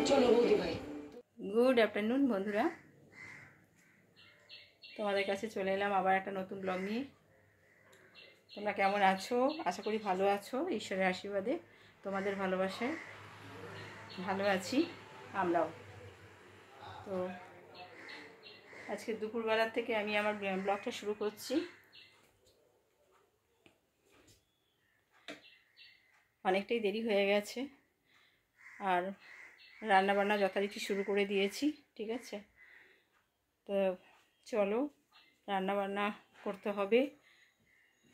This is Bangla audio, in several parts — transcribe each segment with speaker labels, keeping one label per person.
Speaker 1: চলো বৌদি ভাই। গুড আফটারনুন বন্ধুরা, তোমাদের কাছে চলে এলাম আবার একটা নতুন ব্লগ নিয়ে। তোমরা কেমন আছো? আশা করি ভালো আছো। ঈশ্বরের আশীর্বাদে, তোমাদের ভালোবাসায় ভালো আছি আমরাও। তো আজকে দুপুরবেলার থেকে আমি আমার ব্লগটা শুরু করছি। অনেকটাই দেরি হয়ে গেছে, আর রান্নাবান্না যথারীতি শুরু করে দিয়েছি। ঠিক আছে, তো চলো রান্নাবান্না করতে হবে,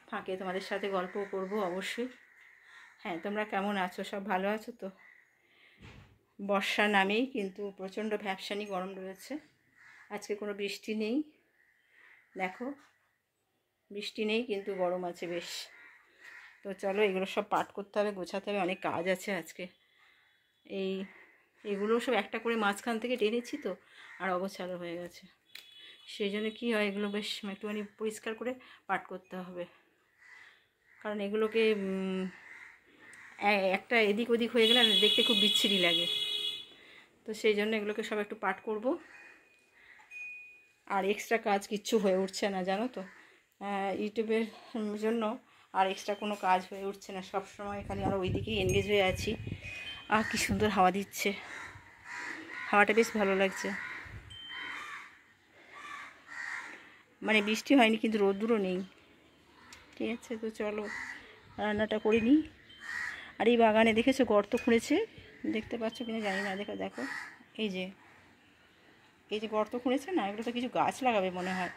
Speaker 1: ফাঁকে তোমাদের সাথে গল্পও করব অবশ্যই। হ্যাঁ, তোমরা কেমন আছো? সব ভালো আছো তো? বর্ষা নামেই কিন্তু প্রচণ্ড ভ্যাপসানি গরম রয়েছে। আজকে কোনো বৃষ্টি নেই, দেখো বৃষ্টি নেই কিন্তু গরম আছে বেশ। তো চলো এগুলো সব পাট করতে হবে, গোছাতে হবে, অনেক কাজ আছে আজকে। এগুলো সব একটা করে মাঝখান থেকে টেনেছি তো, আর অগোছালো হয়ে গেছে। সেই জন্য কী হয়, এগুলো বেশ একটুখানি পরিষ্কার করে পাট করতে হবে, কারণ এগুলোকে একটা এদিক ওদিক হয়ে গেলে দেখতে খুব বিচ্ছিরি লাগে। তো সেই জন্য এগুলোকে সব একটু পাট করব। আর এক্সট্রা কাজ কিচ্ছু হয়ে উঠছে না, জানো তো। ইউটিউবের জন্য আর এক্সট্রা কোনো কাজ হয়ে উঠছে না, সব সময় খালি আমরা ওই দিকেই এনগেজ হয়ে আছি। আর কি সুন্দর হাওয়া দিচ্ছে, হাওয়াটা বেশ ভালো লাগছে। মানে বৃষ্টি হয়নি কিন্তু রোদ্দুরও নেই। ঠিক আছে, তো চলো রান্নাটা করে নিই। আর এই বাগানে দেখেছো গর্ত খুঁড়েছে, দেখতে পাচ্ছ কিনা জানি না। দেখো দেখো, এই যে গর্ত খুঁড়েছে না, এগুলো তো কিছু গাছ লাগাবে মনে হয়।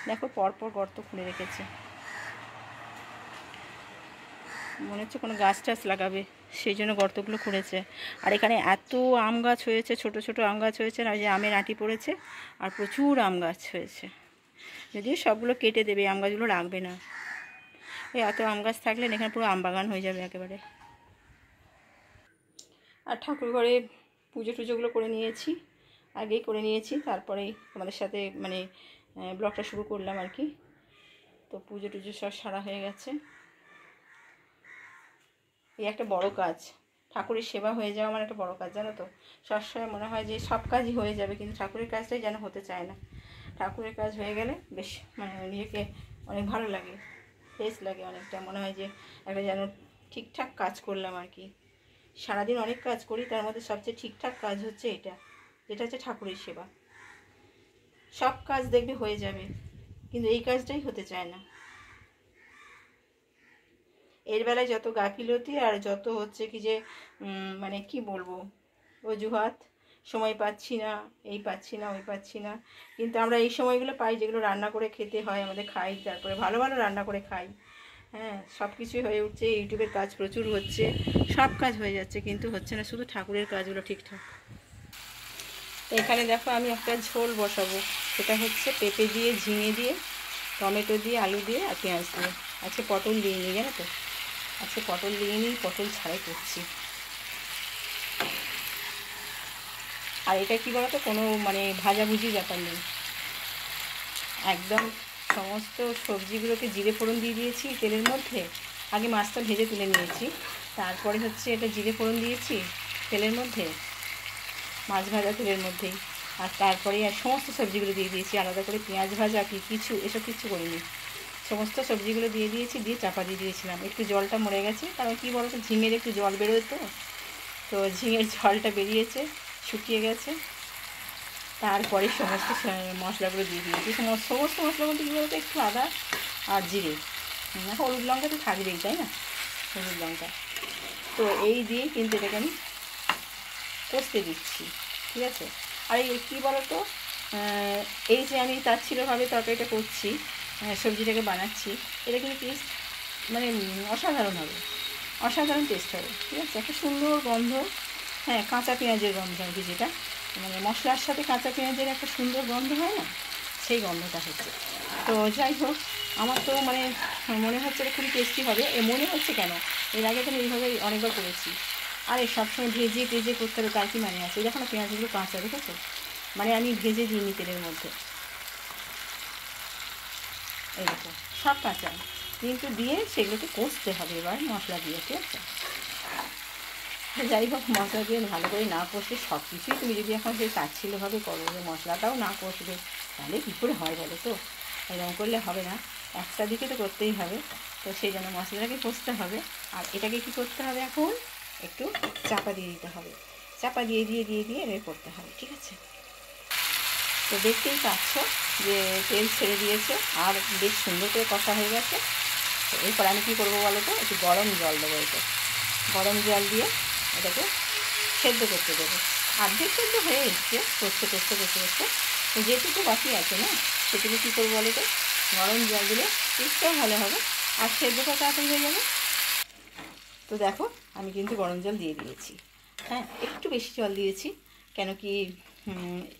Speaker 1: দেখো পরপর গর্ত খুঁড়ে রেখেছে, মনে হচ্ছে কোনো গাছ টাছ লাগাবে, সেই জন্য গর্তগুলো খুঁড়েছে। আর এখানে এত আম গাছ হয়েছে, ছোট ছোট আম গাছ হয়েছে না, যে আমের আঁটি পড়েছে, আর প্রচুর আম গাছ হয়েছে। যদিও সবগুলো কেটে দেবে, আম গাছগুলো রাখবে না। এই এত আম গাছ থাকলে এখানে পুরো আম বাগান হয়ে যাবে একেবারে। আর ঠাকুর ঘরে পুজো টুজোগুলো করে নিয়েছি, আগেই করে নিয়েছি, তারপরেই তোমাদের সাথে মানে ব্লগটা শুরু করলাম আর কি। তো পুজো টুজো সব সারা হয়ে গেছে। এই একটা বড় কাজ, ঠাকুরের সেবা হয়ে যাওয়া আমার একটা বড় কাজ, জানো তো। সবসময় মনে হয় যে সব কাজই হয়ে যাবে, কিন্তু ঠাকুরের কাজটাই যেন হতে চায় না। ঠাকুরের কাজ হয়ে গেলে বেশ মানে নিজেকে অনেক ভালো লাগে, ফ্রেশ লাগে অনেকটা। মনে হয় যে একটা যেন ঠিকঠাক কাজ করলাম আর কি। সারাদিন অনেক কাজ করি, তার মধ্যে সবচেয়ে ঠিকঠাক কাজ হচ্ছে এটা, যেটা হচ্ছে ঠাকুরের সেবা। সব কাজ দেখবে হয়ে যাবে, কিন্তু এই কাজটাই হতে চায় না। এর বেলায় যত গাফিলতি, আর যত হচ্ছে কি যে মানে কি বলবো, অজুহাত, সময় পাচ্ছি না, এই পাচ্ছি না, ওই পাচ্ছি না। কিন্তু আমরা এই সময়গুলো পাই যেগুলো রান্না করে খেতে হয় আমাদের, খাই, তারপরে ভালো ভালো রান্না করে খাই। হ্যাঁ, সব কিছুই হয়ে উঠছে, ইউটিউবের কাজ প্রচুর হচ্ছে, সব কাজ হয়ে যাচ্ছে, কিন্তু হচ্ছে না শুধু ঠাকুরের কাজগুলো ঠিকঠাক। এখানে দেখো আমি একটা ঝোল বসাবো, সেটা হচ্ছে পেঁপে দিয়ে, ঝিঙে দিয়ে, টমেটো দিয়ে, আলু দিয়ে, আর পেঁয়াজ দিয়ে। আজকে পটল দিয়ে নিই, জানো তো। আজকে পটল দিয়ে নিই, পটল ছাড়াই করছি। আর এটা কী বলতো, কোনো মানে ভাজাভুজি ব্যাপার নেই, একদম সমস্ত সবজিগুলোকে জিরে ফোড়ন দিয়ে দিয়েছি তেলের মধ্যে। আগে মাছটা ভেজে তুলে নিয়েছি, তারপরে হচ্ছে এটা জিরে ফোড়ন দিয়েছি তেলের মধ্যে, মাছ ভাজা তেলের মধ্যেই। আর তারপরে আর সমস্ত সবজিগুলো দিয়ে দিয়েছি, আলাদা করে পেঁয়াজ ভাজা কি কিছু এসব কিছু করিনি। সমস্ত সবজিগুলো দিয়ে দিয়েছি, দিয়ে চাপা দিয়ে দিয়েছিলাম। একটু জলটা মরে গেছে, কারণ কী বলতো ঝিঙের একটু জল বেরোয়, তো ঝিঙের জলটা বেরিয়েছে, শুকিয়ে গেছে। তারপরে সমস্ত মশলাগুলো দিয়ে দিয়েছি। সমস্ত মশলা বলতে কী বলতো, একটু আদা আর জিরে, হলুদ লঙ্কা তো থাকবেই, তাই না, হলুদ লঙ্কা। তো এই দিয়ে কিন্তু এটাকে আমি কষতে দিচ্ছি, ঠিক আছে। আর এই কী বলতো, এই যে আমি তাচ্ছিল্যভাবে তরকারিটা করছি, সবজিটাকে বানাচ্ছি, এটা কিন্তু টেস্ট মানে অসাধারণ হবে, অসাধারণ টেস্ট হবে, ঠিক আছে। একটা সুন্দর গন্ধ, হ্যাঁ, কাঁচা পেঁয়াজের গন্ধ আর কি, যেটা মানে মশলার সাথে কাঁচা পেঁয়াজের একটা সুন্দর গন্ধ হয় না, সেই গন্ধটা হচ্ছে। তো যাই হোক, আমার তো মানে মনে হচ্ছে এটা খুবই টেস্টি হবে। মনে হচ্ছে কেন, এর আগে তো আমি এইভাবে অনেকবার করেছি। আর এই সবসময় ভেজে টেজে করতে হবে তার কি মানে আছে? দেখো না পেঁয়াজগুলো কাঁচা, দেখেছো, মানে আমি ভেজে দিইনি তেলের মধ্যে, এরকম সব কাঁচা, কিন্তু দিয়ে সেগুলোকে কষতে হবে এবার মশলা দিয়ে, ঠিক আছে। যাই হোক, মশলা দিয়ে ভালো করে না কষলে সব কিছুই তুমি যদি এখন সেই তাচ্ছিল্যভাবে করো, যে মশলাটাও না কষবে, তাহলে কী করে হয় বলো তো? এরকম করলে হবে না, একটা দিকে তো করতেই হবে। তো সেই জন্য মশলাটাকে কষতে হবে। আর এটাকে কী করতে হবে, এখন একটু চাপা দিয়ে দিতে হবে। চাপা দিয়ে দিয়ে দিয়ে দিয়ে এর করতে হবে, ঠিক আছে? তো দেখতেই পাচ্ছ যে তেল ছেড়ে দিয়েছে আর বেশ সুন্দর করে কষা হয়ে গেছে। তো এরপর আমি কী করবো বলো তো, একটু গরম জল দেবো। এতে গরম জল দিয়ে এটাকে সেদ্ধ করতে দেবো। অর্ধেক সেদ্ধ হয়ে এসছে, কষতে কষতে কষতে কষতে। তো যেটুকু বাকি আছে না, সেটুকু কী করবো বলো তো, গরম জল দিলে একটু ভালো হবে আর সেদ্ধটা তাড়াতাড়ি হয়ে যাবে। তো দেখো, আমি কিন্তু গরম জল দিয়ে দিয়েছি। হ্যাঁ, একটু বেশি জল দিয়েছি, কেন কি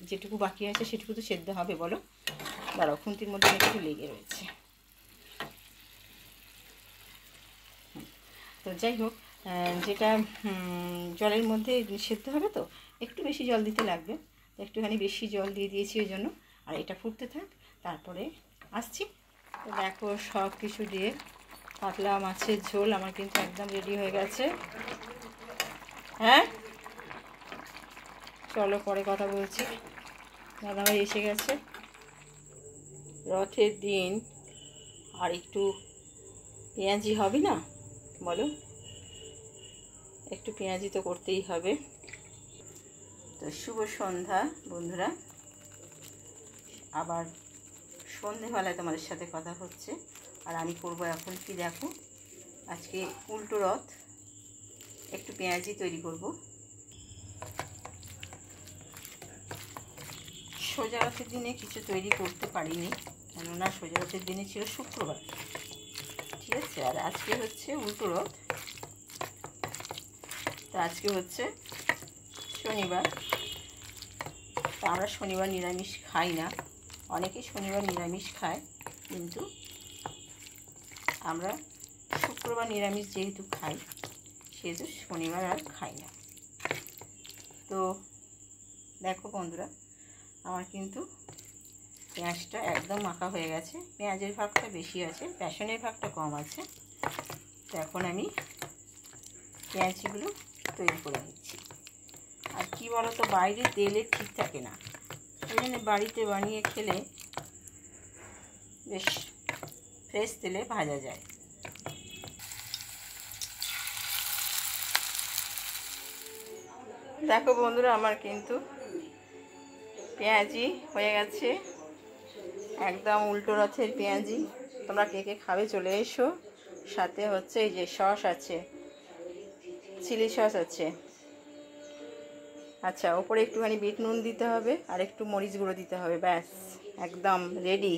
Speaker 1: যেটুকু বাকি আছে সেটুকু তো সেদ্ধ হবে বলো। দাঁড়াও, খুন্তির মধ্যে একটু লেগে রয়েছে। তো যাই হোক, যেটা জলের মধ্যে সেদ্ধ হবে, তো একটু বেশি জল দিতে লাগবে। তো একটুখানি বেশি জল দিয়ে দিয়েছি ওই জন্য। আর এটা ফুটতে থাক, তারপরে আসছি। তো দেখো, সব কিছু দিয়ে কাতলা মাছের ঝোল আমার কিন্তু একদম রেডি হয়ে গেছে। হ্যাঁ, চলো পরে কথা বলছি। দাদাভাই এসে গেছে। রথের দিন আর একটু পেঁয়াজি হবে না বলো? একটু পেঁয়াজি তো করতেই হবে। তো শুভ সন্ধ্যা বন্ধুরা, আবার সন্ধেবেলায় তোমাদের সাথে কথা হচ্ছে। আর আমি করব এখন কি দেখো, আজকে উল্টো রথ, একটু পেঁয়াজি তৈরি করব। সোজা রথের দিনে কিছু তৈরি করতে পারিনি, কেননা সোজা রথের দিনে ছিল শুক্রবার, ঠিক আছে? আর আজকে হচ্ছে উল্টো রথ, তো আজকে হচ্ছে শনিবার। তো আমরা শনিবার নিরামিষ খাই না, অনেকেই শনিবার নিরামিষ খায়, কিন্তু আমরা শুক্রবার নিরামিষ যেহেতু খাই, সেহেতু শনিবার আর খাই না। তো দেখো বন্ধুরা, আমার কিন্তু পেঁয়াজটা একদম মাখা হয়ে গেছে। পেঁয়াজের ভাগটা বেশি আছে, বেসনের ভাগটা কম আছে। তো এখন আমি পেঁয়াজিগুলো তৈরি করে নিচ্ছি। আর কি বলো তো, বাইরে তেলে ঠিক থাকে না, ওই জন্য বাড়িতে বানিয়ে খেলে বেশ ফ্রেশ তেলে ভাজা যায়। দেখো বন্ধুরা, আমার কিন্তু পেঁয়াজি হয়ে গেছে, একদম উল্টো রথের পেঁয়াজি। তোমরা কে কে খাবে চলে এসো। সাথে হচ্ছে এই যে সস আছে, চিলি সস আছে। আচ্ছা, ওপরে একটুখানি বিট নুন দিতে হবে আর একটু মরিচ গুঁড়ো দিতে হবে, ব্যাস একদম রেডি।